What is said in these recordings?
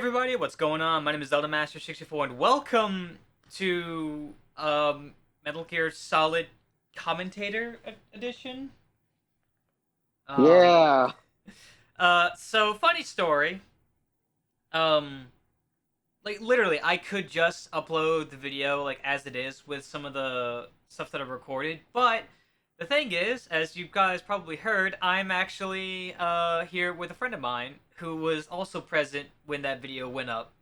everybody, what's going on? My name is Zelda Master 64 and welcome to Metal Gear Solid Commentator Edition. Um Yeah. so funny story. Um like literally I could just upload the video like as it is with some of the stuff that I've recorded, but the thing is, as you guys probably heard, I'm actually here with a friend of mine who was also present when that video went up.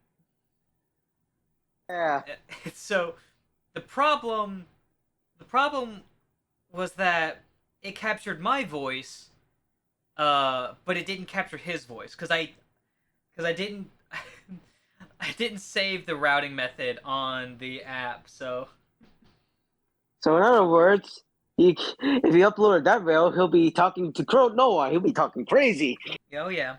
Yeah. So the problem the problem was that it captured my voice, but it didn't capture his voice because I didn't I didn't save the routing method on the app. So So in other words, if he uploaded that rail, he'll be talking to Crow Noah. He'll be talking crazy. oh yeah,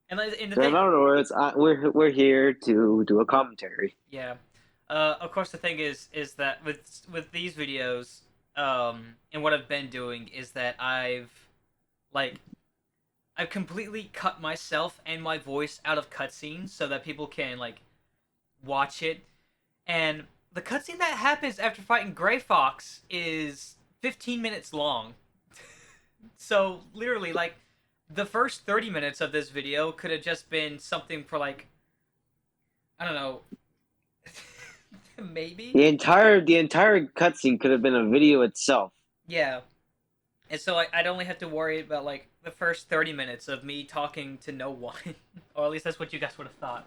and the So in thing, other words, we're here to do a commentary. yeah, of course the thing is that with these videos, and what I've been doing is that like I've completely cut myself and my voice out of cutscenes so that people can like watch it. And the cutscene that happens after fighting Gray Fox is 15 minutes long. So literally, like the first 30 minutes of this video could have just been something for like I don't know, maybe. The entire cutscene could have been a video itself. Yeah. And so I'd only have to worry about like the first 30 minutes of me talking to no one, or at least that's what you guys would have thought.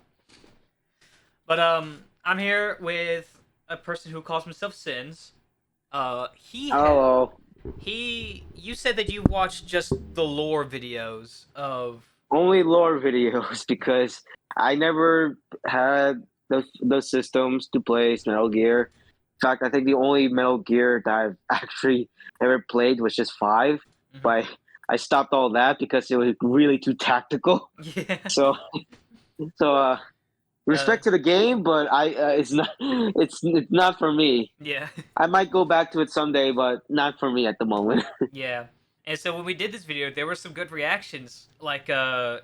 But I'm here with a person who calls himself Sins. He had Oh, he you said that you watched just the lore videos of. only lore videos because I never had those systems to play Metal Gear. In fact, I think the only Metal Gear that I've actually ever played was just five. Mhm. But I stopped all that because it was really too tactical. Yeah. So so uh, respect to the game, but I it's not for me. yeah. I might go back to it someday, but not for me at the moment. Yeah. And so when we did this video, there were some good reactions, like how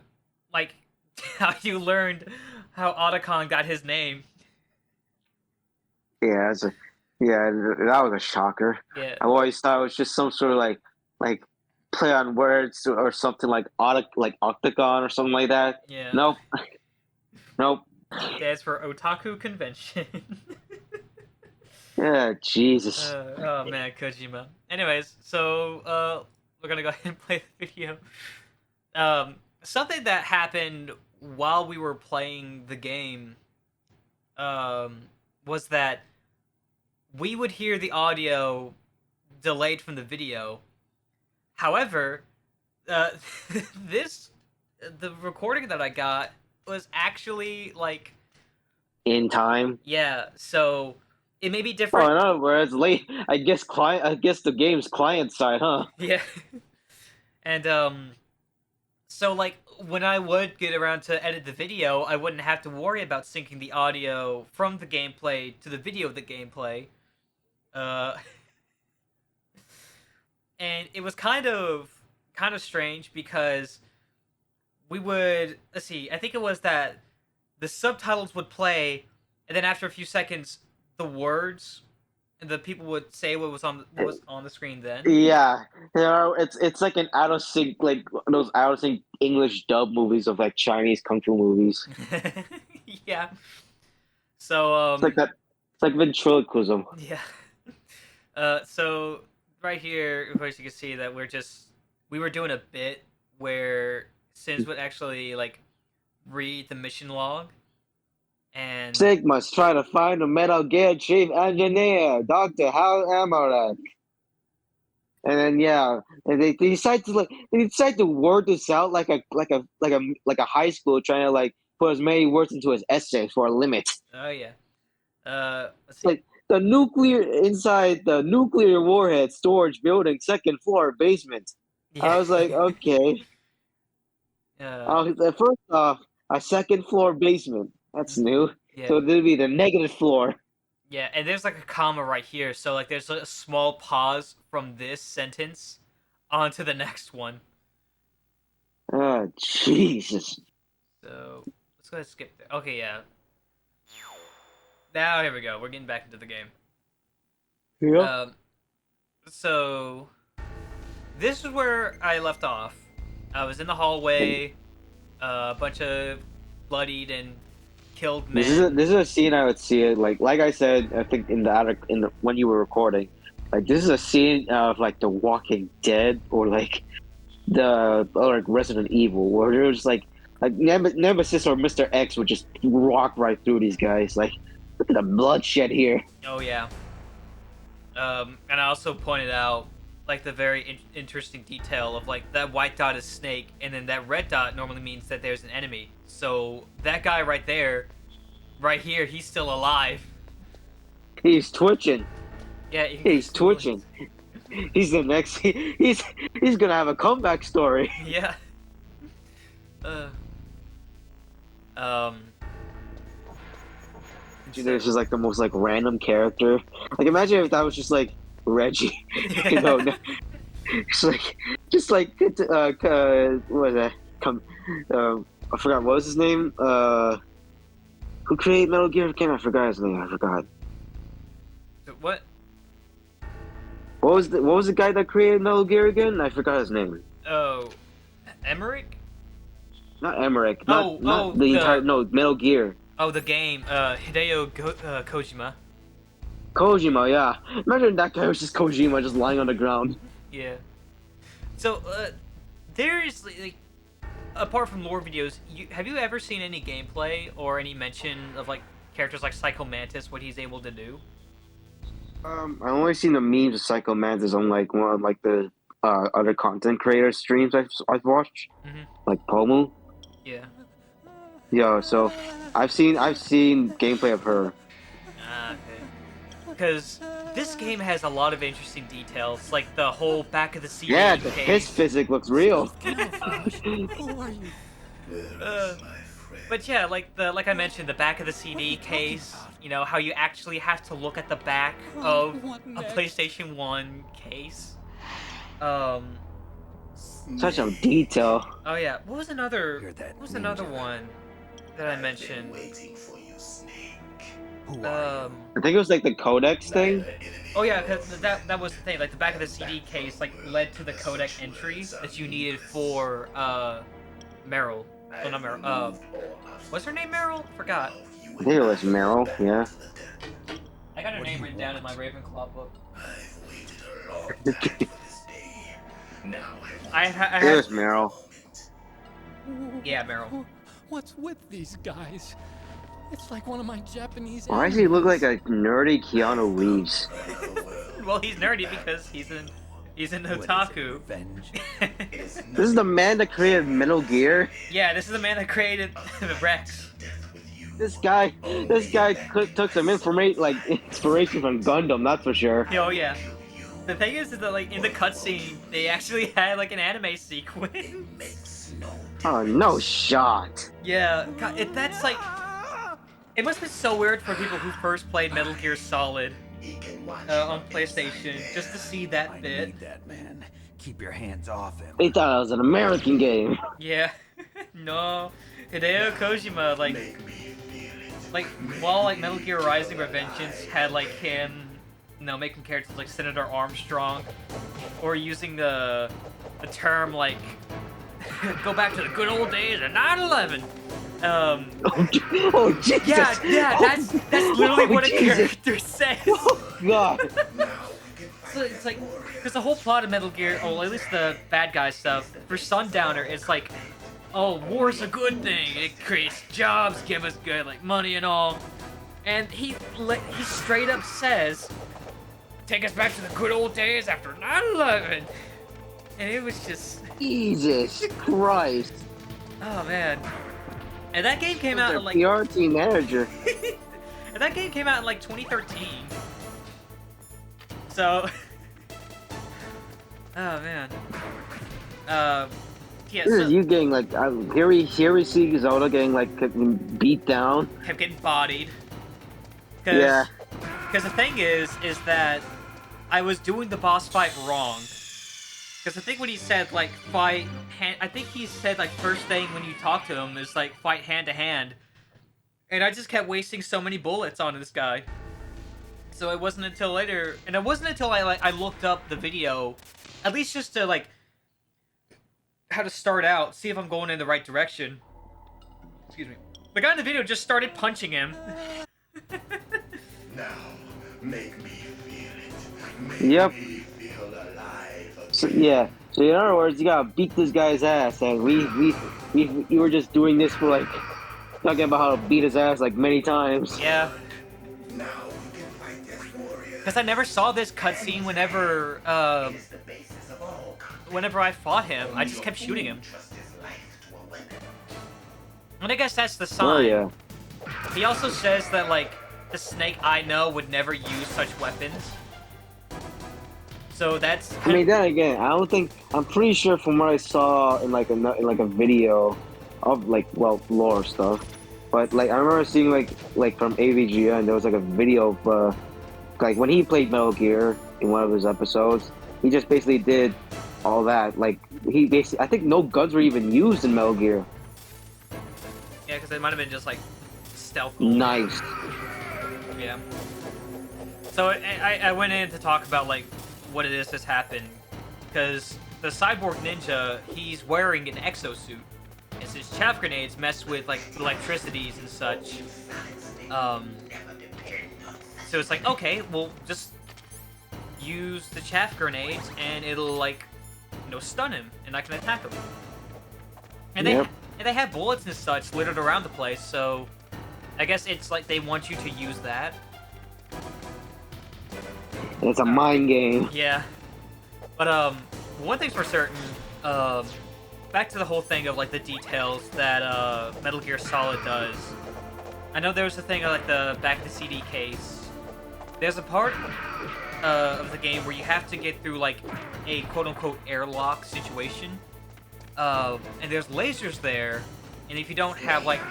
you learned how Otacon got his name. Yeah, yeah, that was a shocker. Yeah. I always thought it was just some sort of like play on words or something like octagon or something like that. Yeah. Nope, nope. Stands for Otaku Convention. Yeah, Jesus. Oh man, Kojima. Anyways, so we're gonna go ahead and play the video. Something that happened while we were playing the game, um, was that we would hear the audio delayed from the video. However, uh, this the recording that I got was actually like, In time. yeah. So it may be Oh, different. in other words, late. I guess the game's client side, huh? Yeah. And so like when I would get around to edit the video, I wouldn't have to worry about syncing the audio from the gameplay to the video of the gameplay. Uh, and it was kind of strange because we would, let's see, I think it was that the subtitles would play, and then after a few seconds, the words and the people would say what was on the screen then. Yeah, it's like an out of sync, like those out of sync English dub movies of like Chinese kung fu movies. Yeah. So It's like that. It's like ventriloquism. yeah. So right here, of course, you can see that we were doing a bit where Sins would actually like read the mission log, and Sigma's trying to find the Metal Gear chief engineer, Doctor. How am I that? And then yeah, and they decide to word this out like a high school trying to like put as many words into his essay for a limit. oh yeah. Let's It's see. like the nuclear inside the nuclear warhead storage building, second floor basement. Yeah. I was like, okay. uh, First off, a second floor basement. That's new. yeah. So it'll be the negative floor. Yeah, and there's like a comma right here, so like there's a small pause from this sentence onto the next one. Ah, Jesus. So let's go ahead and skip there. Okay, yeah. Now here we go. We're getting back into the game. Yeah. So this is where I left off. I was in the hallway, a bunch of bloodied and killed men. This is a scene I would see it like I said. I think in the when you were recording, like this is a scene of like The Walking Dead or like like Resident Evil, where it was like Nemesis or Mr. X would just walk right through these guys. Like, look at the bloodshed here. Oh yeah. And I also pointed out like the very interesting detail of like that white dot is Snake, and then that red dot normally means that there's an enemy. So that guy right there, right here, he's still alive. He's twitching. Yeah, He's twitching. He's the next. He's gonna have a comeback story. Yeah. There's just like the most like random character. Like imagine if that was just like Reggie. You know, just like what was that? I forgot what was his name. Who created Metal Gear? Again, I forgot his name. I forgot. What? What was the guy that created Metal Gear again? I forgot his name. Oh, Emmerich? Not Emmerich. No, Metal Gear. Oh, the game. Hideo Kojima. Kojima, yeah. Imagine that guy was just Kojima, just lying on the ground. Yeah. So, there's like, apart from lore videos, have you ever seen any gameplay or any mention of like characters like Psycho Mantis, what he's able to do? I only seen the memes of Psycho Mantis on like one of like the other content creator streams I've watched, like Pomu. Yeah. Yeah, so I've seen gameplay of her. Okay. Because this game has a lot of interesting details, like the whole back of the CD Yeah, case. his physics looks real. Who are you? But yeah, like I mentioned, the back of the CD case. You know how you actually have to look at the back of a PlayStation 1 case. Such a detail. Oh yeah, what was another one that I mentioned? I think it was like the codex thing. Oh yeah, because that was the thing. Like the back of the CD case like led to the codec entry that you needed for Meryl. Oh, not Meryl. What's her name? Meryl? Forgot. I think it was Meryl. Yeah. I got her name written down in my Ravenclaw book. It was Meryl. Yeah, Meryl. What's with these guys? It's like one of my Japanese. Why does he look like a nerdy Keanu Reeves? Well, he's nerdy because he's an otaku. This is the man that created Metal Gear. Yeah, this is the man that created Rex. This guy took some inspiration from Gundam, that's for sure. Oh yeah. The thing is that like in the cutscene, they actually had like an anime sequence. Oh, no shot. Yeah, God, that's like. It must be so weird for people who first played Metal Gear Solid on PlayStation just to see that bit. I need that, man. Keep your hands off him. They thought it was an American game. Yeah. No. Hideo Kojima, like while like Metal Gear Rising Revengeance had like him, making characters like Senator Armstrong, or using the term like go back to the good old days of 9/11. Oh Jesus! Yeah, that's literally what a character says. Oh God! So it's like, because the whole plot of Metal Gear, or at least the bad guy stuff, for Sundowner, it's like, oh, war's a good thing. It creates jobs, give us good like money and all. And he straight up says, take us back to the good old days after 9/11. And it was just Jesus Christ! Oh man. And that game came out in like PR team manager. And that game came out in like 2013. So oh man. Yeah, This is you getting like here we see Zelda getting like beat down. Kept getting bodied. Yeah. Because the thing is that I was doing the boss fight wrong. Because I think when he said like fight hand, I think he said like first thing when you talk to him is like fight hand to hand, and I just kept wasting so many bullets on this guy. So it wasn't until later, and it wasn't until I looked up the video, at least just to like how to start out, see if I'm going in the right direction. Excuse me. The guy in the video just started punching him. Now, make me feel it. Make Yep. me feel alive again. So, yeah. So in other words, you gotta beat this guy's ass, and we were just doing this for like talking about how to beat his ass like many times. Yeah. Now we can fight as warriors. Because I never saw this cutscene whenever It is the basis of all conflict. whenever I fought him. I just kept shooting him. Trust his life to a weapon. And I guess that's the sign. Oh yeah. He also says that like the Snake I know would never use such weapons. So that's I mean, then again, I don't think I'm pretty sure from what I saw in like a video of like lore stuff, but like I remember seeing like from AVGN there was like a video of like when he played Metal Gear in one of his episodes, he just basically did all that. Like he basically, I think no guns were even used in Metal Gear. yeah, because it might have been just like stealth. Nice. Yeah. So I went in to talk about like what it is that's happened, because the cyborg ninja, he's wearing an exosuit, and his chaff grenades mess with like electricities and such. So it's like, okay, well just use the chaff grenades and it'll like, you know, stun him, and I can attack him. And Yep. they have bullets and such littered around the place, so I guess it's like they want you to use that. It's a mind game. Yeah. But one thing's for certain, back to the whole thing of like the details that Metal Gear Solid does. I know there was a thing of like the back to CD case. There's a part of the game where you have to get through like a quote-unquote airlock situation. And there's lasers there, and if you don't have like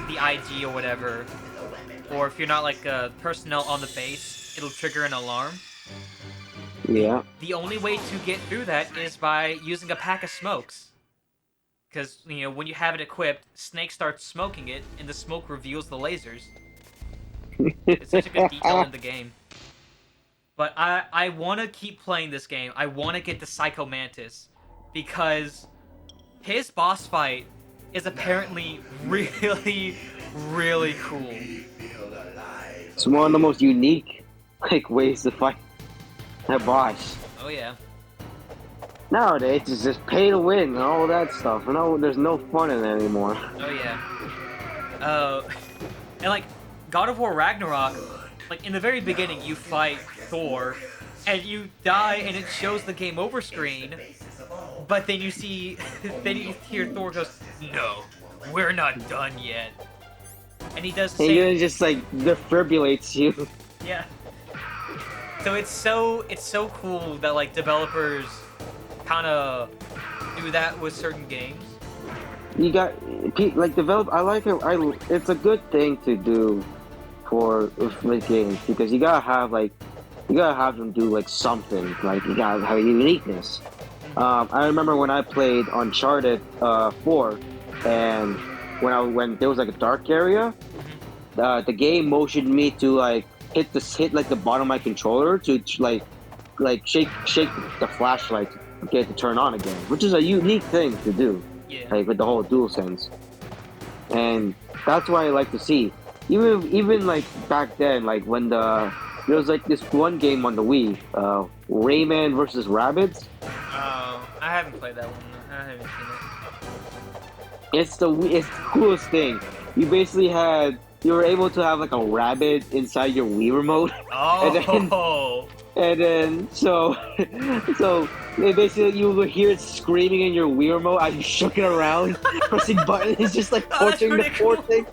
the ID or whatever, or if you're not like personnel on the base, it'll trigger an alarm. Yeah. The only way to get through that is by using a pack of smokes. Because, you know, when you have it equipped, Snake starts smoking it, and the smoke reveals the lasers. It's such a good detail in the game. But I want to keep playing this game. I want to get the Psycho Mantis, because his boss fight is apparently really, really cool. Feel alive. It's one of the most unique like ways to fight that boss. Oh yeah. Nowadays, it's just pay to win and all that stuff. No, there's no fun in it anymore. Oh yeah. And like God of War Ragnarok, like in the very beginning you fight Thor, and you die, and it shows the game over screen. But then you see, then you hear Thor goes, "No, we're not done yet," and he does the And same. it just like defibrillates you. Yeah. So it's so cool that like developers kind of do that with certain games. You got like develop. I like it. It's a good thing to do for games, because you gotta have them do like something. Like you gotta have a uniqueness. I remember when I played Uncharted 4, and when there was like a dark area, the game motioned me to like hit the bottom of my controller to like shake the flashlight to get it to turn on again, which is a unique thing to do. Yeah. Like with the whole DualSense, and that's what I like to see. Even like back then, like when there was like this one game on the Wii, Rayman versus Rabbids. Oh, I haven't played that one. I haven't seen it. It's the coolest thing. You were able to have like a rabbit inside your Wii remote, Oh. and then so basically you would hear it screaming in your Wii remote as you shook it around, pressing buttons. It's just like Oh, that's torturing the pretty poor cool. thing.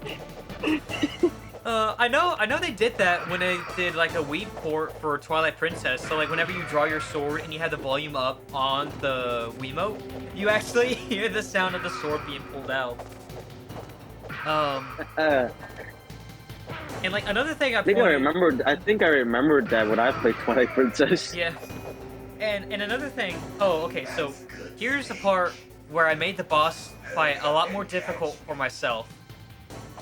I know they did that when they did like a Wii port for Twilight Princess. So like whenever you draw your sword and you have the volume up on the Wiimote, you actually hear the sound of the sword being pulled out. And like another thing I I think I remembered that when I played Twilight Princess. Yeah. and another thing. Oh, okay. So here's the part where I made the boss fight a lot more difficult for myself.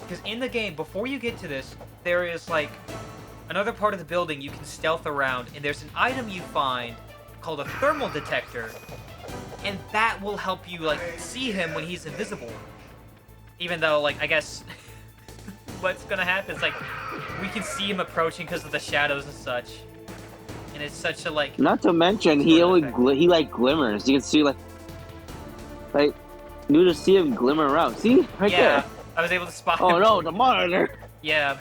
Because in the game, before you get to this, there is like another part of the building you can stealth around, and there's an item you find called a thermal detector, and that will help you like see him when he's invisible. Even though, like, I guess what's gonna happen is like we can see him approaching because of the shadows and such, and it's such a like. Not to mention, he Sort of only effect. he like glimmers. You can see like you just see him glimmer around. See right Yeah, there. I was able to spot Oh him. no, the monitor. Yeah,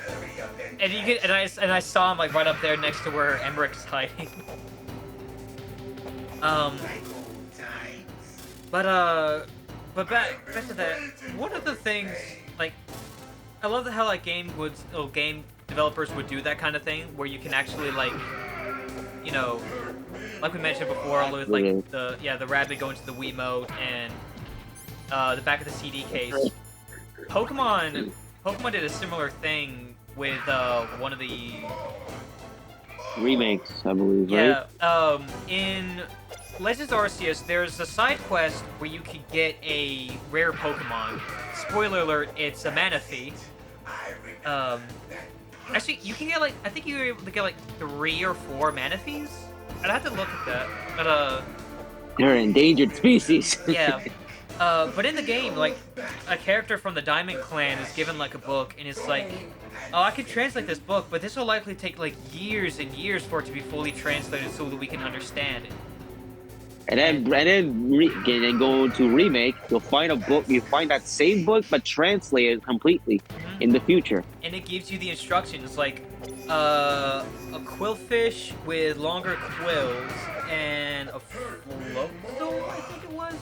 and you get and I saw him like right up there next to where Emmerich's hiding. But back to that. One of the things, like, I love how like game developers would do that kind of thing where you can actually like, you know, like we mentioned before with like the rabbit going to the Wiimote and the back of the CD case. Pokemon did a similar thing with one of the Remakes, I believe, right? yeah, in Legends Arceus, there's a side quest where you could get a rare Pokemon. Spoiler alert, it's a Manaphy. Actually, you can get like, I think you were able to get like 3 or 4 Manaphys? I'd have to look at that. But They're an endangered species. yeah. But in the game, like, a character from the Diamond Clan is given like a book, and it's like, oh, I could translate this book, but this will likely take like years and years for it to be fully translated so that we can understand it. And then go into remake. You'll find a book. You find that same book, but translated completely in the future. And it gives you the instructions like a quillfish with longer quills and a floatzel, I think it was.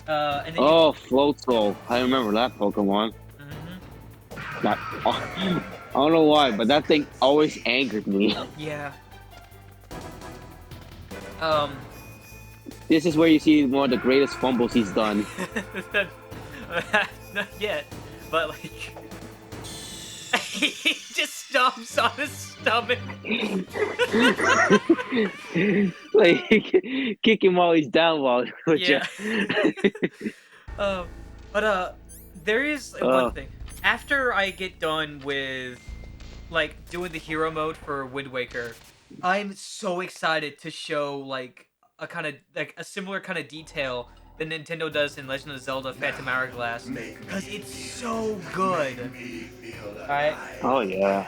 And then Oh, Floatzel. I remember that Pokemon. Mhm. That, I don't know why, but that thing always angered me. Yeah. This is where you see one of the greatest fumbles he's done. Not yet, but like he just stomps on his stomach. Like, kick him while he's down while Yeah. But there is one thing. After I get done with like doing the hero mode for Wind Waker, I'm so excited to show like a kind of like a similar kind of detail that Nintendo does in Legend of Zelda Phantom Hourglass, because it's so good. All right, Oh yeah.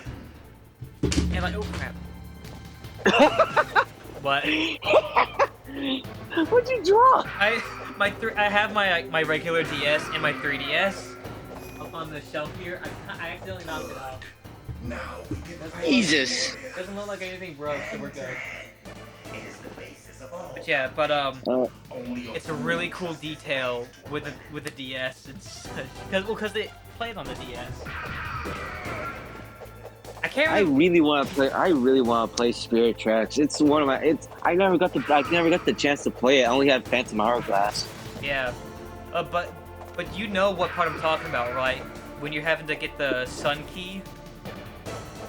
and like, oh crap. What? What'd you draw? I have my regular DS and my 3DS up on the shelf here. I accidentally knocked it out. Now we can Jesus. Doesn't look like anything broke, so we're good. It is the basis of all. But yeah, but Only it's a really cool detail with the DS. It's because they played on the DS. I can't. I really want to play Spirit Tracks. It's one of my. I never got the chance to play it. I only had Phantom Hourglass. Yeah, but you know what part I'm talking about, right? When you're having to get the Sun Key.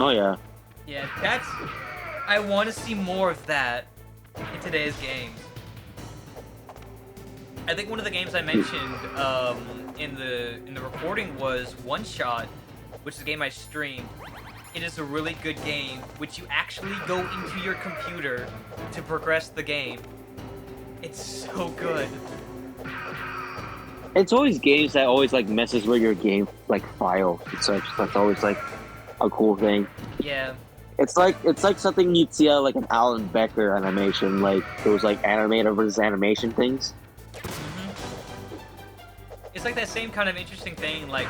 Oh yeah. Yeah, that's. I want to see more of that in today's games. I think one of the games I mentioned in the recording was One Shot, which is a game I streamed. It is a really good game, which you actually go into your computer to progress the game. It's so good. It's always games that always like messes with your game like file and such. That's always like a cool thing. Yeah. It's like something you'd see out like an Alan Becker animation, like those like animator versus animation things. It's like that same kind of interesting thing, like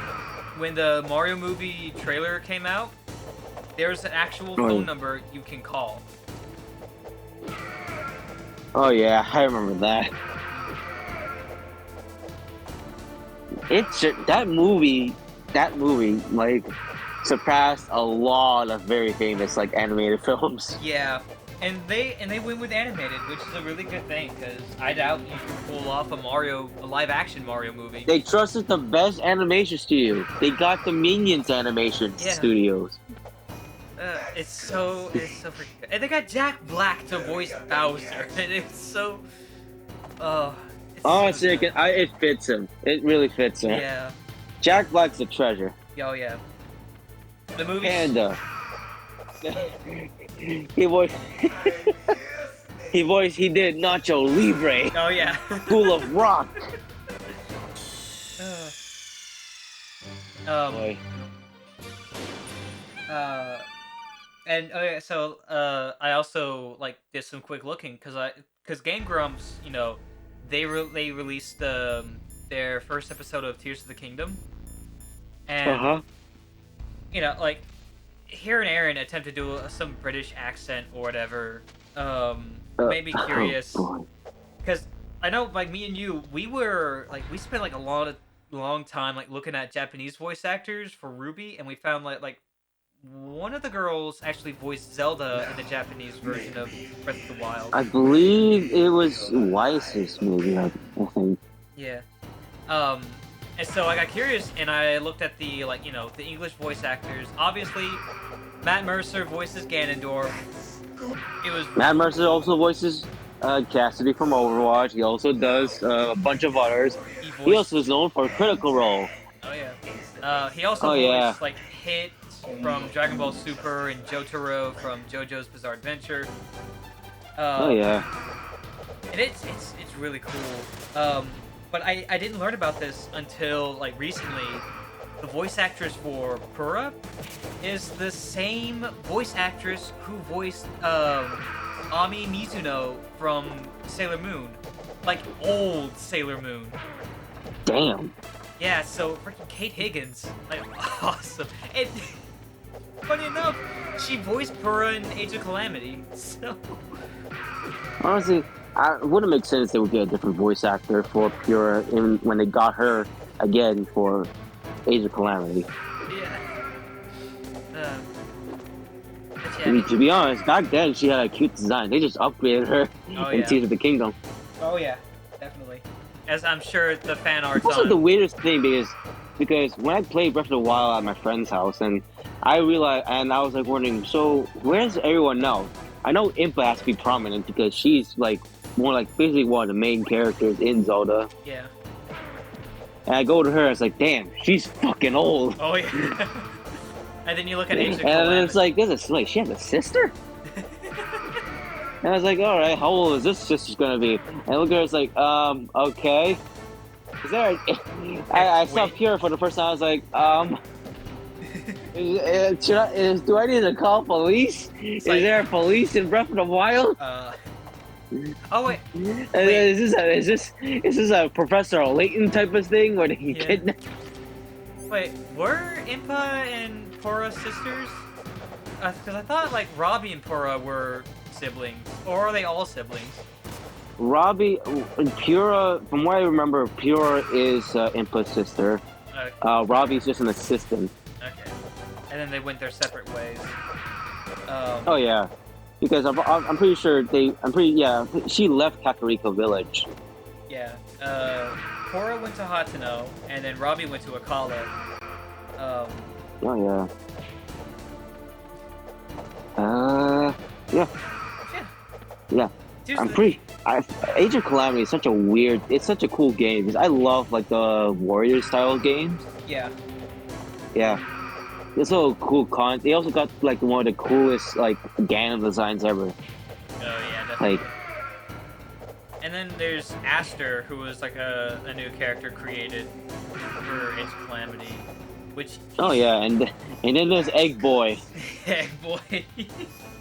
when the Mario movie trailer came out, there's an actual phone number you can call. Oh yeah, I remember that. That movie like surpassed a lot of very famous like animated films. Yeah, and they went with animated, which is a really good thing, because I doubt you can pull off a live action Mario movie. They trusted the best animation studio. They got the Minions animation Yeah. studios. It's so freaking good. And they got Jack Black to voice Bowser, and it's so. It's Honestly, so it fits him. It really fits him. yeah. Jack Black's a treasure. Oh yeah. The movie. And he did Nacho Libre, Oh yeah. School of Rock. Boy. And oh yeah, so I also like did some quick looking because Game Grumps, you know, they released their first episode of Tears of the Kingdom, and you know, like hearing Aaron attempt to do some British accent or whatever made me curious Oh, because I know like me and you, we spent like a long time like looking at Japanese voice actors for Ruby, and we found like one of the girls actually voiced Zelda in the Japanese version of Breath of the Wild. I believe it was Weiss's movie, I think. Yeah. And so I got curious and I looked at the the English voice actors. Obviously, Matt Mercer voices Ganondorf. It was Matt Mercer also voices Cassidy from Overwatch. He also does a bunch of others. He also is known for Critical Role. Oh yeah. He also voiced like Hit from Dragon Ball Super and Jotaro from JoJo's Bizarre Adventure. Oh yeah. And it's really cool. But I didn't learn about this until like recently. The voice actress for Purah is the same voice actress who voiced Ami Mizuno from Sailor Moon, like old Sailor Moon. Damn. Yeah, so freaking Kate Higgins, like awesome. And funny enough, she voiced Purah in Age of Calamity. So Honestly, it wouldn't make sense they would get a different voice actor for Pura when they got her again for Age of Calamity. yeah. But I yeah. mean, to be honest, back then she had a cute design. They just upgraded her Oh, in yeah. Tears of the Kingdom. Oh yeah, definitely. As I'm sure the fan art's Also, on. the weirdest thing because when I played Breath of the Wild at my friend's house, and I realized, and I was like wondering, so where's everyone now? I know Impa has to be prominent because she's like more like basically one of the main characters in Zelda. Yeah. And I go to her, it's like, damn, she's fucking old. Oh yeah. And then you look at Age of And then Calamity. it's like, she has a sister? And I was like, alright, how old is this sister's gonna be? And I look at her, it's like, okay. Is there I saw Wait. Pure for the first time, I was like, do I need to call police? Is like- there police in Breath of the Wild? Oh wait. And is this a Professor Layton type of thing where they can Yeah. kidnap? Wait, were Impa and Purah sisters? Because I thought like Robbie and Purah were siblings, or are they all siblings? Robbie, Pura, from what I remember, Pura is Impa's sister. Robbie's just an assistant. Okay. And then they went their separate ways. Oh yeah, because I'm pretty sure she left Kakariko Village. Yeah. Purah went to Hateno, and then Robbie went to Akala. Oh yeah. Yeah. Yeah. Age of Calamity is such a cool game because I love like the warrior style games. Yeah. Yeah. It's so cool they also got like one of the coolest like Ganon designs ever. Oh yeah, definitely. Like, And then there's Aster, who was like a new character created for Age of Calamity, which. oh yeah, and then there's Egg Boy. Yeah, boy.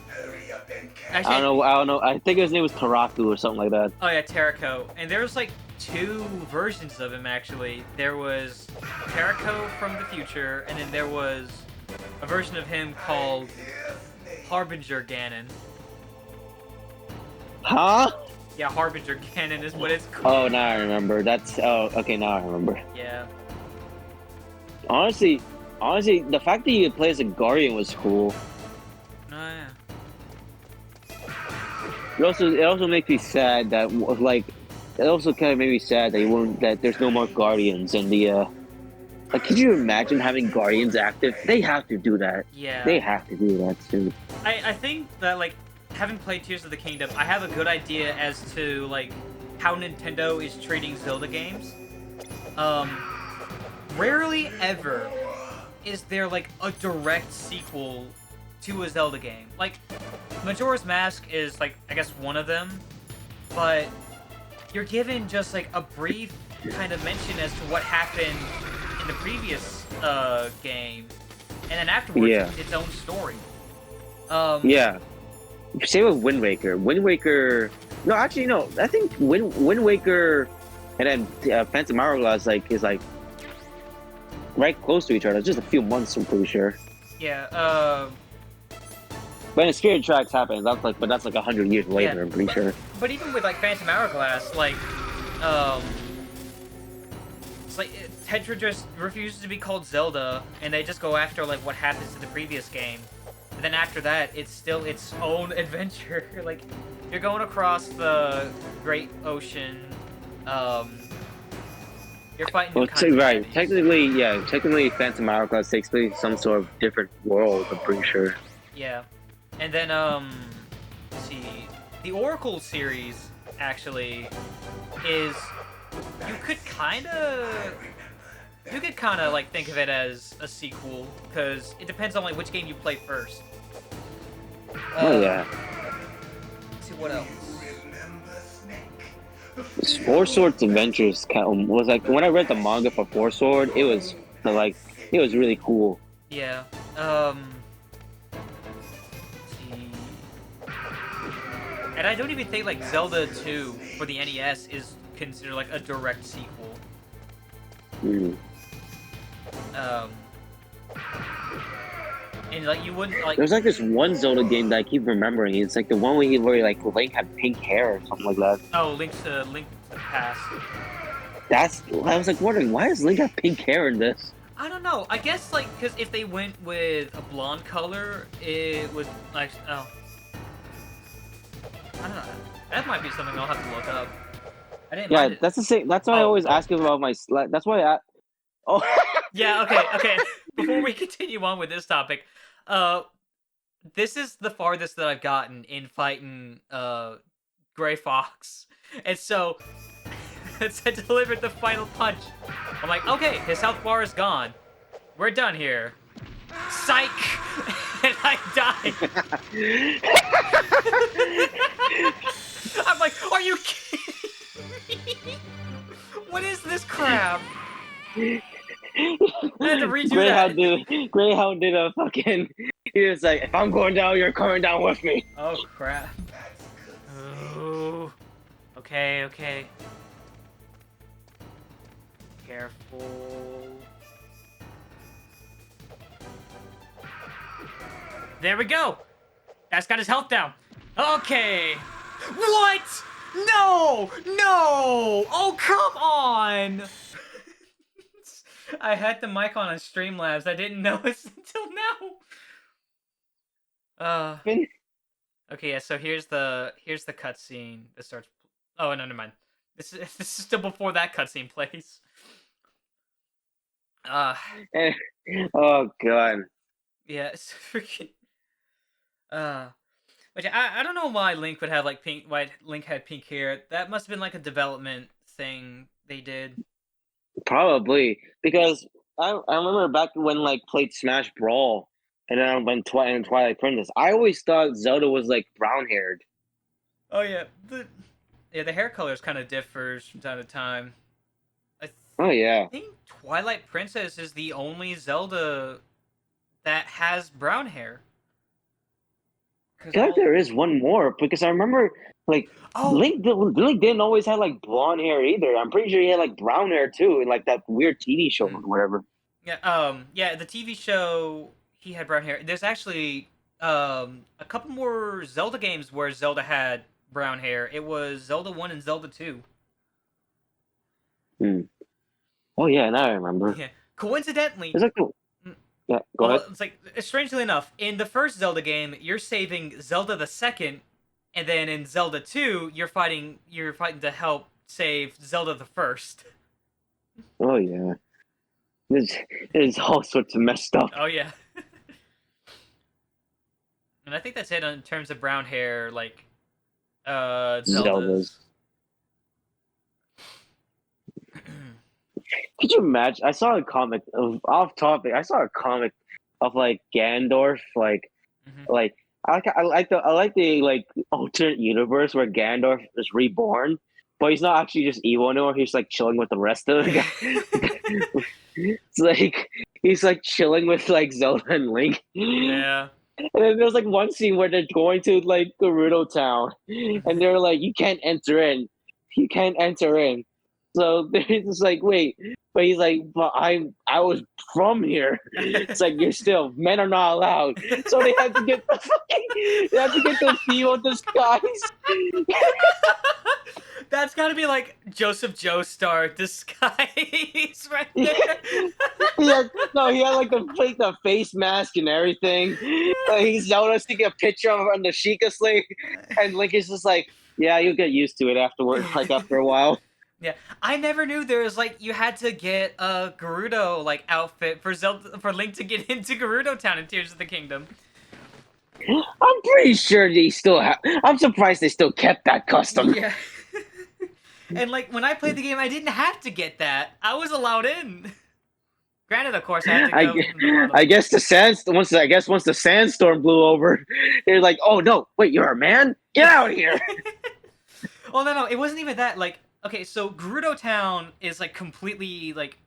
Hurry up and catch. I Actually, don't know. I think his name was Taraku or something like that. oh yeah, Terako. And there was like two versions of him actually. There was Terako from the future, and then there was a version of him called Harbinger Ganon. Huh? Yeah, Harbinger Ganon is what it's called. Oh, now I remember. Okay, now I remember. Yeah. Honestly, the fact that you could play as a Guardian was cool. Oh yeah. It also makes me sad that like it also kind of made me sad that that there's no more Guardians in the Like, could you imagine having Guardians active? They have to do that. Yeah. They have to do that too. I think that, like, having played Tears of the Kingdom, I have a good idea as to, like, how Nintendo is treating Zelda games. Rarely ever is there, like, a direct sequel to a Zelda game. Like, Majora's Mask is, like, I guess one of them, but you're given just, like, a brief kind of mention as to what happened in the previous game, and then afterwards Yeah. it's its own story. Yeah. Same with Wind Waker. Wind Waker. No, actually, no. I think Wind Waker and then Phantom Hourglass is like right close to each other. Just a few months, I'm pretty sure. Yeah. When the Spirit Tracks happens, that's like 100 years later. Yeah, I'm pretty sure. But even with, like, Phantom Hourglass, like, it's like Tetra just refuses to be called Zelda, and they just go after, like, what happens to the previous game. And then after that, it's still its own adventure. Like, you're going across the Great Ocean, you're fighting new Well, kinds of right. enemies. Technically, Phantom Hourglass takes place in some sort of different world. I'm pretty sure. Yeah. And then, let's see, the Oracle series, actually, is, you could kind of, like, think of it as a sequel, because it depends on, like, which game you play first. Oh yeah. Let's see, what else? Four Swords Adventures was like when I read the manga for Four Sword, it was really cool. Yeah, let's see. And I don't even think, like, Zelda 2 for the NES is considered, like, a direct sequel. Mm. And, like, you wouldn't, like... There's like this one Zelda game that I keep remembering. It's like the one where like Link had pink hair or something like that. Oh, Link to the Past. I was like wondering, why does Link have pink hair in this? I don't know. I guess, like, because if they went with a blonde color, it would, like, oh. I don't know. That might be something I'll have to look up. I didn't Yeah, mind it. that's the same. That's why I Oh. always ask you about my. That's why I. Oh. Yeah, okay. Before we continue on with this topic, this is the farthest that I've gotten in fighting, Gray Fox. And so, it's I delivered the final punch. I'm like, okay, his health bar is gone. We're done here. Psych! And I died. I'm like, are you kidding me? What is this crap? I had to redo that. Greyhound did a fucking. He was like, if I'm going down, you're coming down with me. Oh, crap. Oh. Okay. Careful. There we go. That's got his health down. Okay. What? No! Oh, come on! I had the mic on Streamlabs. I didn't know this until now. Okay, yeah. So here's the cutscene that starts. Oh, no, never mind. This is still before that cutscene plays. Oh god. Yeah, it's freaking. Which I don't know why Link would have, like, pink. Why Link had pink hair? That must have been, like, a development thing they did. Probably because I remember back when like played Smash Brawl and then when Twilight Princess, I always thought Zelda was like brown haired. Oh yeah, the hair colors kind of differs from time to time. Oh yeah. I think Twilight Princess is the only Zelda that has brown hair. I feel like there is one more because I remember like Link didn't always have like blonde hair either. I'm pretty sure he had like brown hair too in like that weird TV show or whatever. Yeah, the TV show he had brown hair. There's actually a couple more Zelda games where Zelda had brown hair. It was Zelda 1 and Zelda 2. Oh yeah, now I remember. Yeah. Coincidentally, It's like yeah, go ahead. it's like, strangely enough, in the first Zelda game, you're saving Zelda the second, and then in Zelda 2, you're fighting to help save Zelda the first. Oh yeah. there's all sorts of messed up Oh yeah. And I think that's it in terms of brown hair, like Zeldas. Zelda's. Could you imagine? I saw a comic of off topic. I saw a comic of like Gandalf, Mhm. like I like the like alternate universe where Gandalf is reborn, but he's not actually just evil anymore. He's like chilling with the rest of the guy. It's like he's like chilling with like Zelda and Link. Yeah. And then there's like one scene where they're going to like Gerudo Town, and they're like, "You can't enter in. You can't enter in." So they're just like, "Wait," but he's like, "But I was from here." It's like you're still men are not allowed. So they had to get the feel of disguise. That's gotta be like Joseph Joestar disguise right there. He had like the face mask and everything. He's Zelda's taking a picture of on the Sheikah Slate, and Link is just like, yeah, you'll get used to it afterward. Like after a while. Yeah, I never knew there was like you had to get a Gerudo like outfit for Link to get into Gerudo Town in Tears of the Kingdom. I'm pretty sure they still have. I'm surprised they still kept that custom. Yeah. And like when I played the game, I didn't have to get that. I was allowed in. Granted, of course, I had to go. from the bottom. I guess once the sandstorm blew over, they're like, "Oh no, wait, you're a man? Get out of here!" Well, no, it wasn't even that. Like, okay, so Gerudo Town is like completely like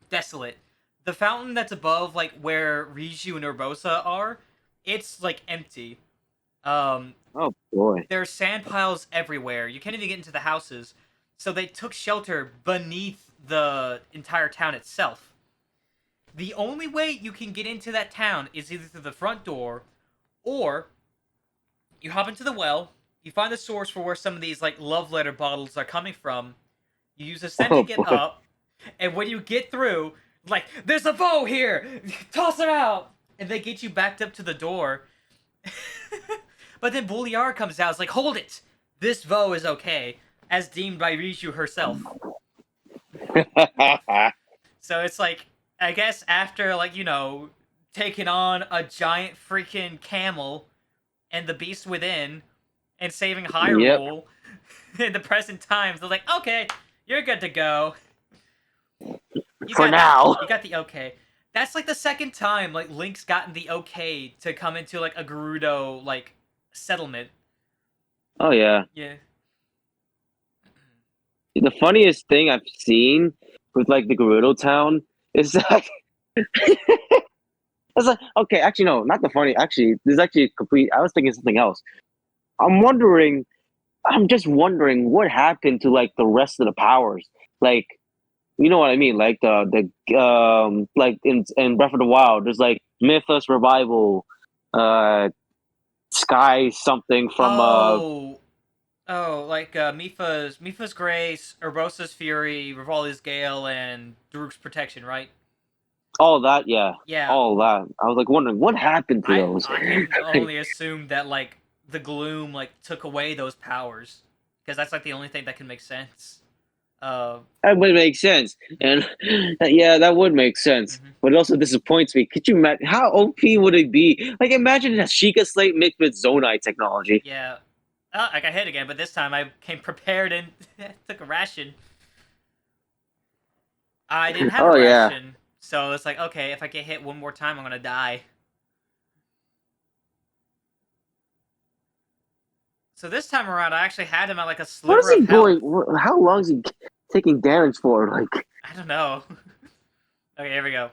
desolate. The fountain that's above like where Riju and Urbosa are, it's like empty. Um, Oh boy. There are sand piles everywhere. You can't even get into the houses. So they took shelter beneath the entire town itself. The only way you can get into that town is either through the front door, or you hop into the well, you find the source for where some of these like love letter bottles are coming from. You use ascend to get boy. up, and when you get through, like, there's a bow here! Toss it out! And they get you backed up to the door. But then Boliar comes out, it's like, hold it! This vow is okay, as deemed by Riju herself. So it's like, I guess after, like, you know, taking on a giant freaking camel and the beast within and saving Hyrule in the present times, they're like, okay, you're good to go. For now. You got the okay. That's like the second time, like, Link's gotten the okay to come into, like, a Gerudo, like, settlement. Oh yeah. Yeah. The funniest thing I've seen with like the Gerudo Town is that it's like, okay, actually no, not the funny. Actually, this is actually complete. I was thinking something else. I'm just wondering what happened to like the rest of the powers. Like, you know what I mean? Like like in Breath of the Wild, there's like Mythos Revival, Sky something from like Mipha's Grace, Urbosa's Fury, Rivali's Gale, and Daruk's Protection, right? all that, yeah. Yeah. All that. I was like wondering what happened to those. I can only assume that like the gloom like took away those powers, because that's like the only thing that can make sense. That would make sense, and yeah, that would make sense. Mhm. But it also disappoints me. Could you imagine how OP would it be? Like, imagine a Sheikah Slate mixed with Zonite technology. Yeah. I got hit again, but this time I came prepared and took a ration. I didn't have a ration, so it's like, okay, if I get hit one more time, I'm gonna die. So this time around, I actually had him at like a sliver What is he of health. doing? How long is he taking damage for? Like, I don't know. Okay, here we go.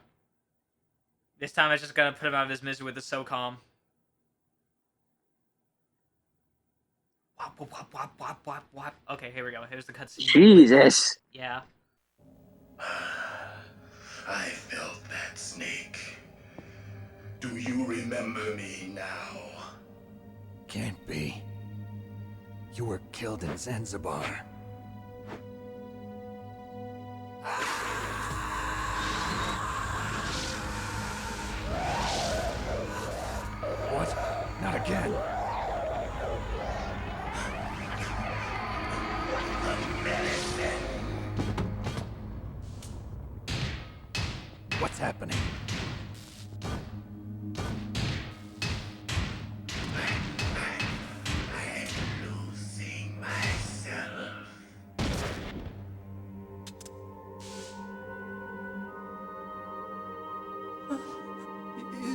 This time I'm just gonna put him out of his misery with the SOCOM. Wop, wop, wop, wop, wop, wop, wop. Okay, here we go. Here's the cutscene. Jesus. Yeah. I felt that snake. Do you remember me now? Can't be. You were killed in Zanzibar. What? Not again.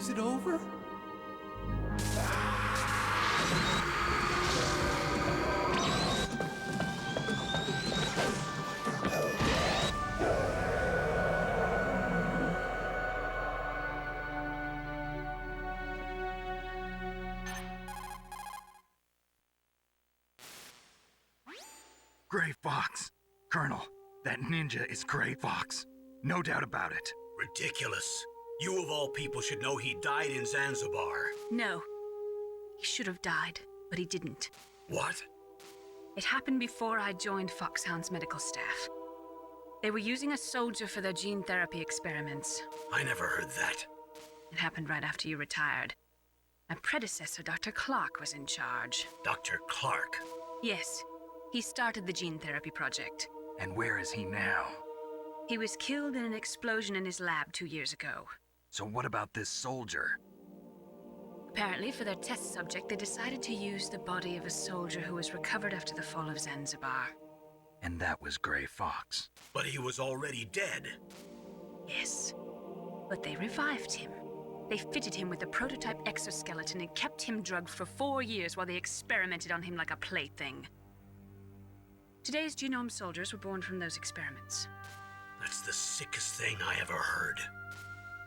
Is it over? Gray Fox. Colonel, that ninja is Gray Fox. No doubt about it. Ridiculous. You of all people should know he died in Zanzibar. No. He should have died, but he didn't. What? It happened before I joined Foxhound's medical staff. They were using a soldier for their gene therapy experiments. I never heard that. It happened right after you retired. My predecessor, Dr. Clark, was in charge. Dr. Clark. Yes, he started the gene therapy project. And where is he now? He was killed in an explosion in his lab 2 years ago. So what about this soldier? Apparently, for their test subject, they decided to use the body of a soldier who was recovered after the fall of Zanzibar. And that was Gray Fox. But he was already dead. Yes, but they revived him. They fitted him with a prototype exoskeleton and kept him drugged for 4 years while they experimented on him like a plaything. Today's genome soldiers were born from those experiments. That's the sickest thing I ever heard.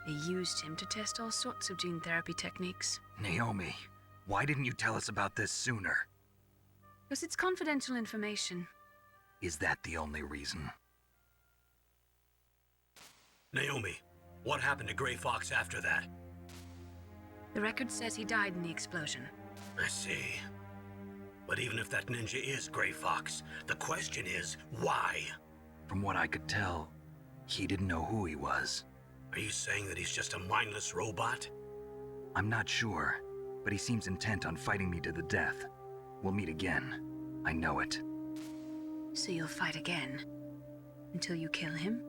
They used him to test all sorts of gene therapy techniques. Naomi, why didn't you tell us about this sooner? Because it's confidential information. Is that the only reason? Naomi, what happened to Gray Fox after that? The record says he died in the explosion. I see. But even if that ninja is Gray Fox, the question is, why? From what I could tell, he didn't know who he was. Are you saying that he's just a mindless robot? I'm not sure, but he seems intent on fighting me to the death. We'll meet again. I know it. So you'll fight again? Until you kill him?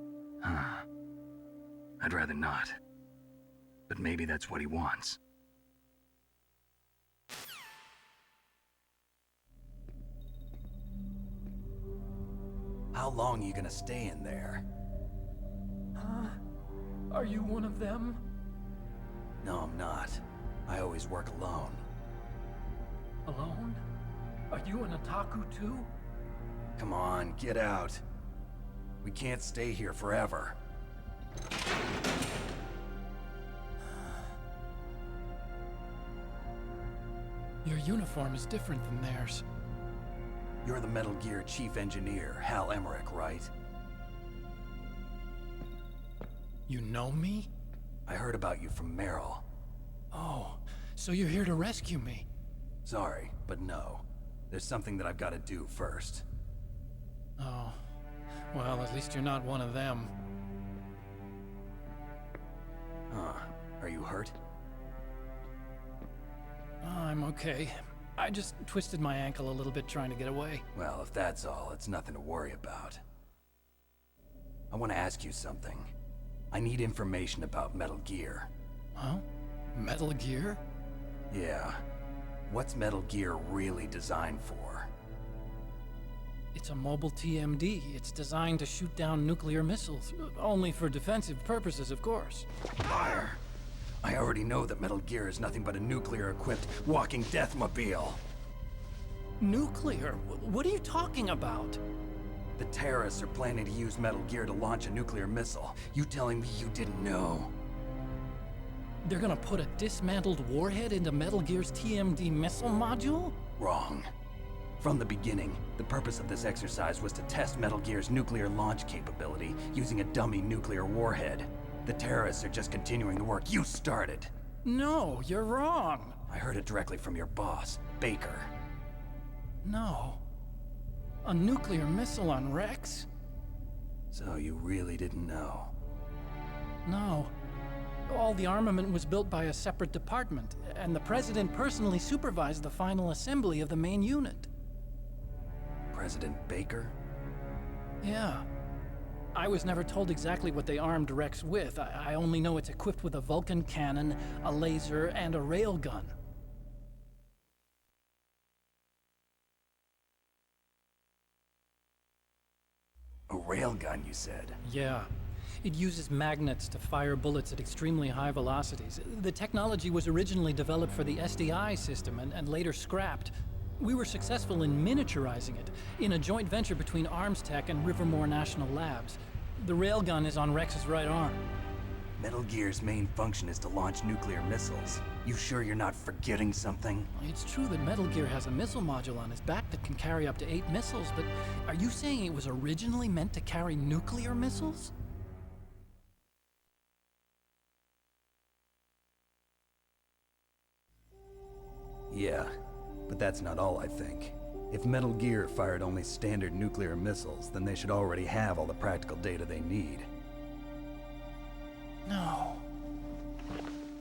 I'd rather not. But maybe that's what he wants. How long are you gonna stay in there? Huh? Are you one of them? No, I'm not. I always work alone. Alone? Are you an otaku too? Come on, get out. We can't stay here forever. Your uniform is different than theirs. You're the Metal Gear chief engineer, Hal Emmerich, right? You know me? I heard about you from Meryl. Oh, so you're here to rescue me? Sorry, but no. There's something that I've got to do first. Oh, well, at least you're not one of them. Huh. Are you hurt? I'm okay. I just twisted my ankle a little bit trying to get away. Well, if that's all, it's nothing to worry about. I want to ask you something. I need information about Metal Gear. Huh? Metal Gear? Yeah. What's Metal Gear really designed for? It's a mobile TMD. It's designed to shoot down nuclear missiles. Only for defensive purposes, of course. Fire! I already know that Metal Gear is nothing but a nuclear-equipped walking deathmobile. Nuclear? What are you talking about? The terrorists are planning to use Metal Gear to launch a nuclear missile. You telling me you didn't know? They're gonna put a dismantled warhead into Metal Gear's TMD missile module? Wrong. From the beginning, the purpose of this exercise was to test Metal Gear's nuclear launch capability using a dummy nuclear warhead. The terrorists are just continuing the work you started. No, you're wrong. I heard it directly from your boss, Baker. No. A nuclear missile on Rex? So you really didn't know? No. All the armament was built by a separate department, and the president personally supervised the final assembly of the main unit. President Baker? Yeah. I was never told exactly what they armed Rex with. I only know it's equipped with a Vulcan cannon, a laser, and a railgun. A railgun, you said? Yeah. It uses magnets to fire bullets at extremely high velocities. The technology was originally developed for the SDI system and later scrapped. We were successful in miniaturizing it in a joint venture between ArmsTech and Rivermore National Labs. The railgun is on Rex's right arm. Metal Gear's main function is to launch nuclear missiles. You sure you're not forgetting something? It's true that Metal Gear has a missile module on his back that can carry up to 8 missiles, but are you saying it was originally meant to carry nuclear missiles? Yeah, but that's not all I think. If Metal Gear fired only standard nuclear missiles, then they should already have all the practical data they need. No.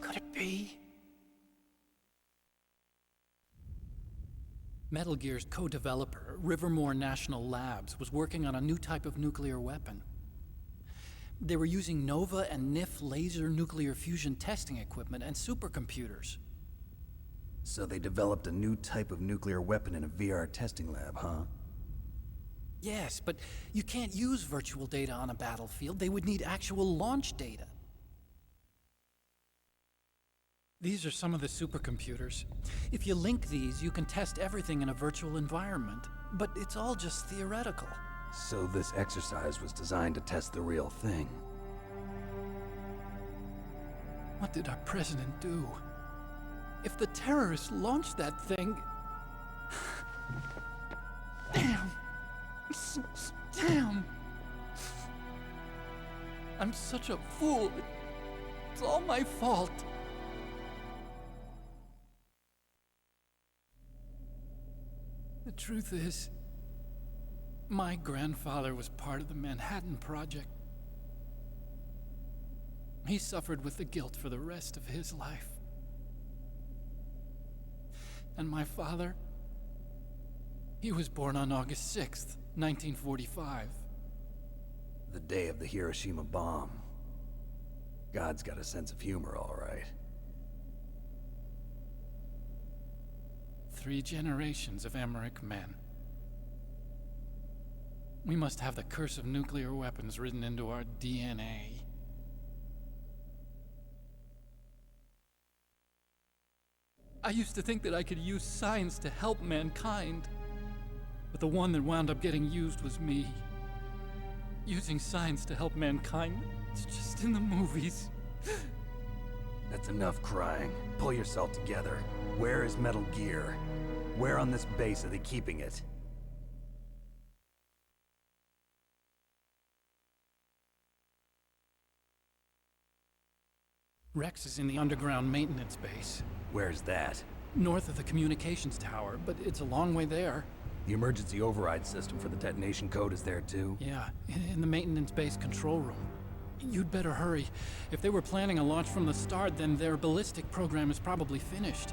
Could it be? Metal Gear's co-developer, Rivermore National Labs, was working on a new type of nuclear weapon. They were using NOVA and NIF laser nuclear fusion testing equipment and supercomputers. So they developed a new type of nuclear weapon in a VR testing lab, huh? Yes, but you can't use virtual data on a battlefield. They would need actual launch data. These are some of the supercomputers. If you link these, you can test everything in a virtual environment. But it's all just theoretical. So this exercise was designed to test the real thing. What did our president do? If the terrorists launched that thing... Damn! Damn! I'm such a fool. It's all my fault. The truth is, my grandfather was part of the Manhattan Project. He suffered with the guilt for the rest of his life. And my father, he was born on August 6th, 1945. The day of the Hiroshima bomb. God's got a sense of humor, all right. 3 generations of Emmerich men. We must have the curse of nuclear weapons written into our DNA. I used to think that I could use science to help mankind, but the one that wound up getting used was me. Using science to help mankind, it's just in the movies. That's enough crying. Pull yourself together. Where is Metal Gear? Where on this base are they keeping it? Rex is in the underground maintenance base, Where's that? north of the communications tower, but it's a long way there. The emergency override system for the detonation code is there too? Yeah, in the maintenance base control room. You'd better hurry. If they were planning a launch from the start, then their ballistic program is probably finished.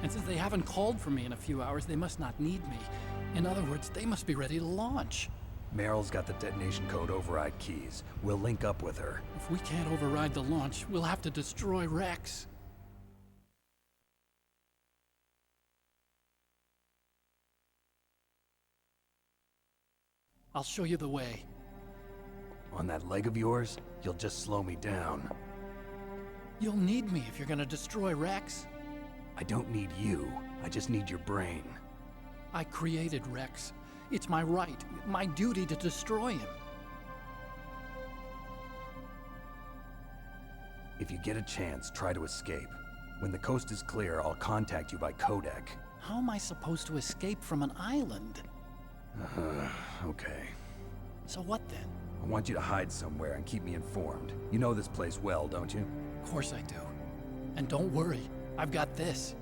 And since they haven't called for me in a few hours, they must not need me. In other words, they must be ready to launch. Meryl's got the detonation code override keys. We'll link up with her. If we can't override the launch, we'll have to destroy Rex. I'll show you the way. On that leg of yours, you'll just slow me down. You'll need me if you're gonna destroy Rex. I don't need you. I just need your brain. I created Rex. It's my right, my duty to destroy him. If you get a chance, try to escape. When the coast is clear, I'll contact you by codec. How am I supposed to escape from an island? Okay. So what then? I want you to hide somewhere and keep me informed. You know this place well, don't you? Of course I do. And don't worry, I've got this.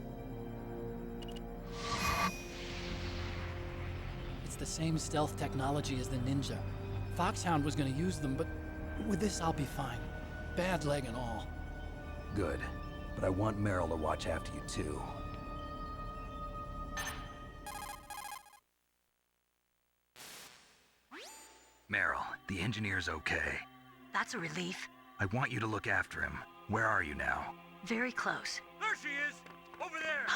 It's the same stealth technology as the Ninja. Foxhound was gonna use them, but with this I'll be fine. Bad leg and all. Good. But I want Meryl to watch after you too. Meryl, the engineer's okay. That's a relief. I want you to look after him. Where are you now? Very close. There she is! Over there!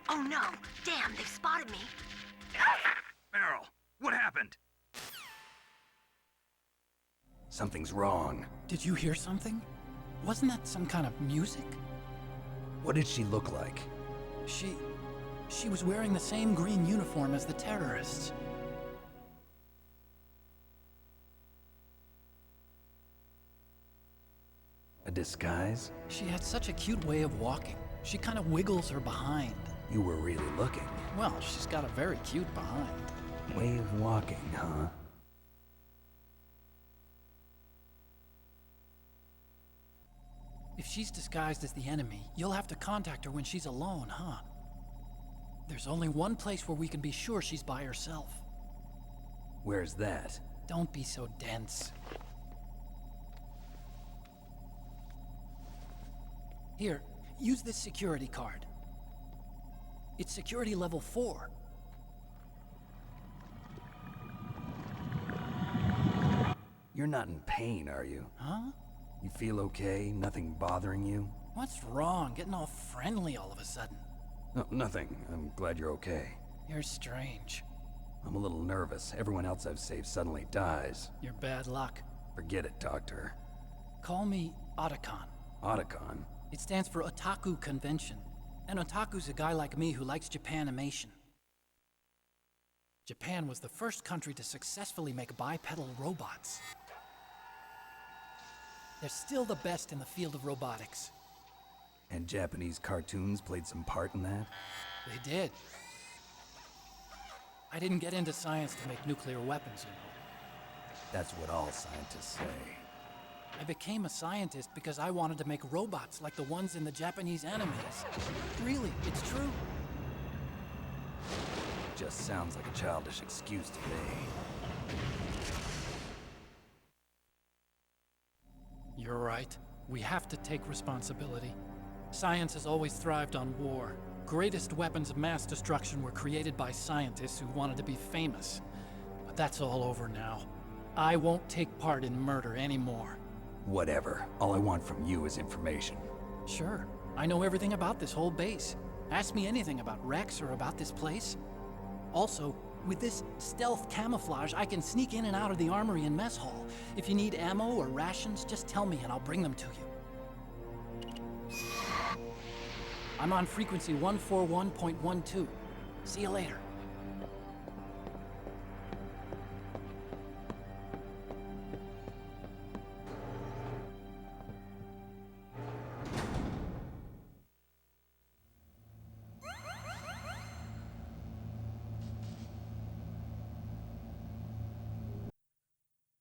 Oh no! Damn, they've spotted me. Meryl, what happened? Something's wrong. Did you hear something? Wasn't that some kind of music? What did she look like? She was wearing the same green uniform as the terrorists. A disguise? She had such a cute way of walking. She kind of wiggles her behind. You were really looking. Well, she's got a very cute behind. Way of walking, huh? If she's disguised as the enemy, you'll have to contact her when she's alone, huh? There's only one place where we can be sure she's by herself. Where's that? Don't be so dense. Here, use this security card. It's security level 4. You're not in pain, are you? Huh? You feel okay? Nothing bothering you? What's wrong? Getting all friendly all of a sudden. No, nothing. I'm glad you're okay. You're strange. I'm a little nervous. Everyone else I've saved suddenly dies. You're bad luck. Forget it, Doctor. Call me Otacon. Otacon? It stands for Otaku Convention. An otaku's a guy like me who likes Japanimation. Japan was the first country to successfully make bipedal robots. They're still the best in the field of robotics. And Japanese cartoons played some part in that? They did. I didn't get into science to make nuclear weapons, you know. That's what all scientists say. I became a scientist because I wanted to make robots like the ones in the Japanese animes. Really, it's true. Just sounds like a childish excuse to me. You're right. We have to take responsibility. Science has always thrived on war. Greatest weapons of mass destruction were created by scientists who wanted to be famous. But that's all over now. I won't take part in murder anymore. Whatever. All I want from you is information. Sure. I know everything about this whole base. Ask me anything about Rex or about this place. Also, with this stealth camouflage, I can sneak in and out of the armory and mess hall. If you need ammo or rations, just tell me and I'll bring them to you. I'm on frequency 141.12. See you later.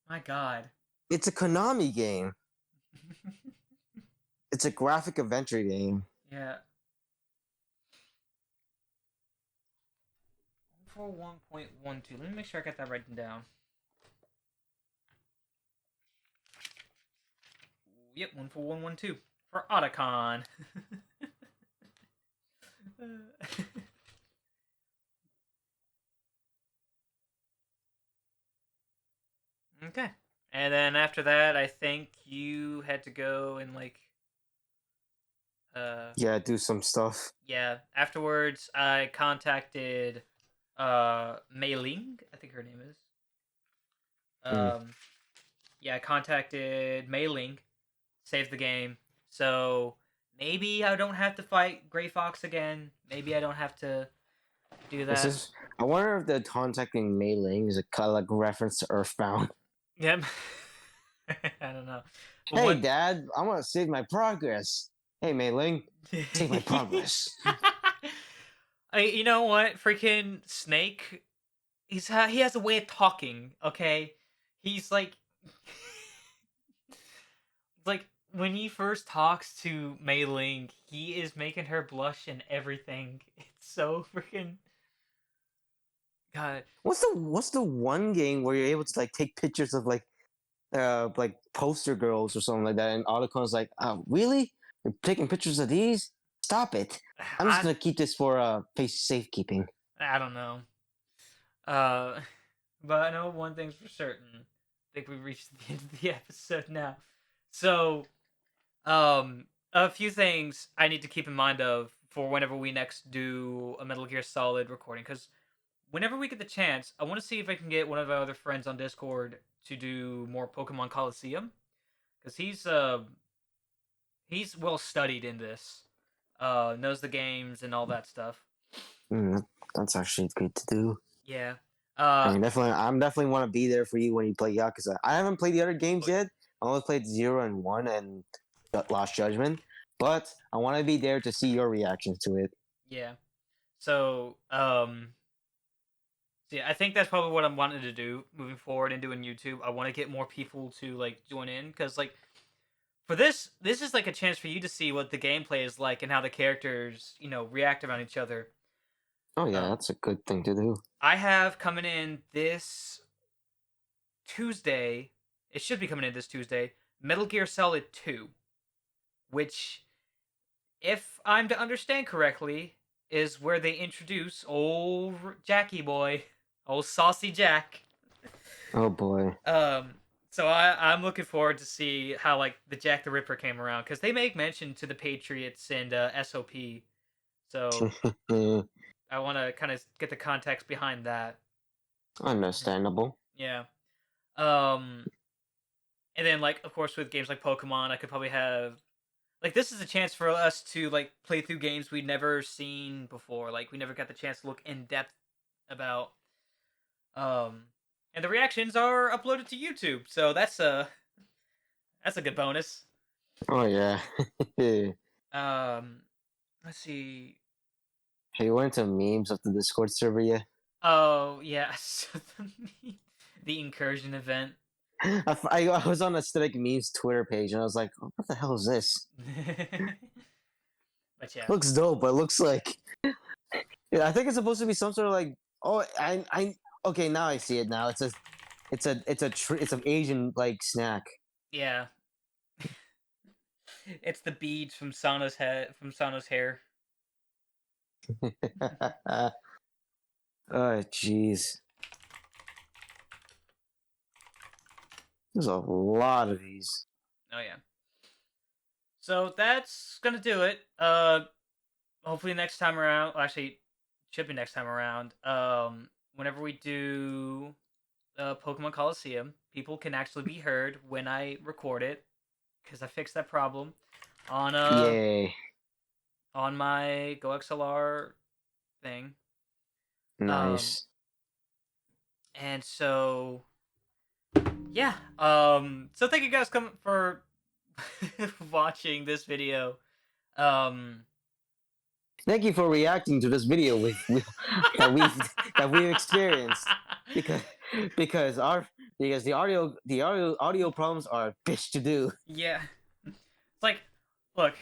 My God. It's a Konami game. It's a graphic adventure game. Yeah. 141.12. Let me make sure I got that written down. Yep, 14112 for Otacon. Okay. And then after that, I think you had to go and Yeah, do some stuff. yeah, afterwards I contacted Mei Ling, I think her name is. Yeah, I contacted Mei Ling, saved the game. So maybe I don't have to fight Gray Fox again. Maybe I don't have to do that. I wonder if the contacting Mei Ling is a kind of like reference to Earthbound. Yep. I don't know. But Hey, what- Dad, I want to save my progress. Hey, Mei Ling, save my progress. You know what? Freaking Snake, he has a way of talking. Okay, he's like when he first talks to Mei Ling, he is making her blush and everything. It's so freaking God. What's the one game where you're able to like take pictures of like poster girls or something like that, and Otacon's like, really? You're taking pictures of these? Stop it! I'm just gonna keep this for face safekeeping. I don't know. But I know one thing's for certain. I think we've reached the end of the episode now. So, a few things I need to keep in mind of for whenever we next do a Metal Gear Solid recording, because whenever we get the chance, I want to see if I can get one of our other friends on Discord to do more Pokemon Coliseum, because he's well studied in this, knows the games and all that stuff. That's actually good to do. Yeah. I'm definitely want to be there for you when you play Yakuza. I haven't played the other games yet. I only played 0 and 1 and Lost Judgment, but I want to be there to see your reactions to it. Yeah. So, yeah, I think that's probably what I'm wanting to do moving forward and doing YouTube. I want to get more people to like join in, because like for this is like a chance for you to see what the gameplay is like and how the characters, react around each other. Oh yeah, that's a good thing to do. I have coming in this Tuesday. It should be coming in this Tuesday. Metal Gear Solid 2, which, if I'm to understand correctly, is where they introduce old Jackie boy, old Saucy Jack. Oh boy. So I'm looking forward to see how like the Jack the Ripper came around, because they make mention to the Patriots and SOP. So I want to kind of get the context behind that. Understandable. Yeah. And then like of course with games like Pokemon, I could probably have like this is a chance for us to like play through games we'd never seen before. Like we never got the chance to look in depth about. And the reactions are uploaded to YouTube, so that's a good bonus. Oh yeah. Let's see. Hey, you went to memes of the Discord server yet? Oh yeah, so the incursion event. I was on Aesthetic Memes Twitter page and I was like, oh, what the hell is this? But yeah, Looks dope, but it looks like I think it's supposed to be some sort of like okay, now I see it now. It's an Asian like snack. yeah. It's the beads from Sana's hair. Oh jeez. There's a lot of these. Oh yeah. So that's gonna do it. Hopefully next time around. Well, actually, should be next time around. Whenever we do Pokemon Coliseum, people can actually be heard when I record it, because I fixed that problem on Yay. on my GoXLR thing. Nice. And so yeah. So thank you guys for watching this video. Thank you for reacting to this video that we've experienced, because the audio problems are a bitch to do. Yeah. It's like, look,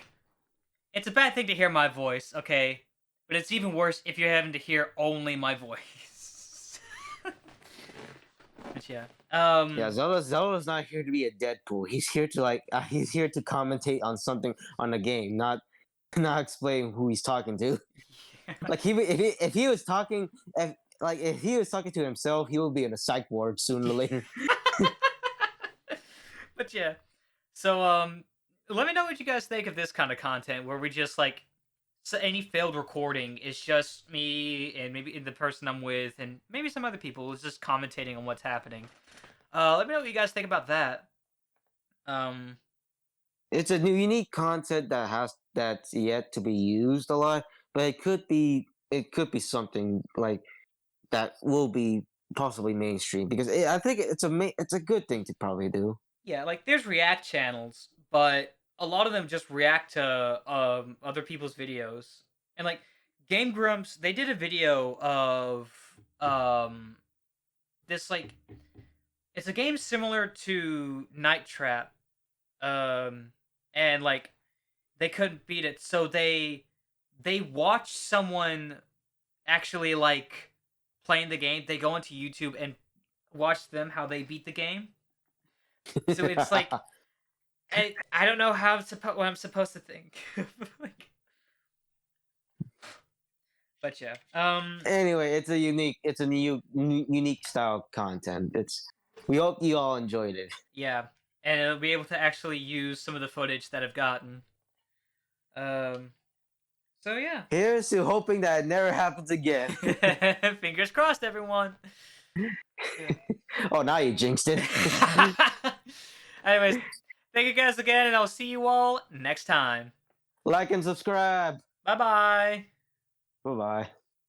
it's a bad thing to hear my voice, okay? But it's even worse if you're having to hear only my voice. But yeah. Yeah, Zelda's not here to be a Deadpool. He's here to he's here to commentate on something on the game, not explain who he's talking to. Yeah. Like if he was talking to himself, he will be in a psych ward sooner or later. But yeah. So let me know what you guys think of this kind of content, where we just like, so any failed recording is just me and maybe the person I'm with and maybe some other people who's just commentating on what's happening. Let me know what you guys think about that. It's a new unique content that's yet to be used a lot, but it could be something like that will be possibly mainstream, because I think it's a good thing to probably do. Yeah, like there's React channels, but a lot of them just react to other people's videos. And like Game Grumps, they did a video of this like, it's a game similar to Night Trap. And like they couldn't beat it, so they watch someone actually like playing the game. They go onto YouTube and watch them how they beat the game. So it's like I don't know what I'm supposed to think. Like, but yeah. Anyway, it's a unique style content. We hope you all enjoyed it. Yeah, and it'll be able to actually use some of the footage that I've gotten. So yeah. Here's to hoping that it never happens again. Fingers crossed, everyone. Oh, now you jinxed it. Anyways, thank you guys again, and I'll see you all next time. Like and subscribe. Bye bye. Bye bye.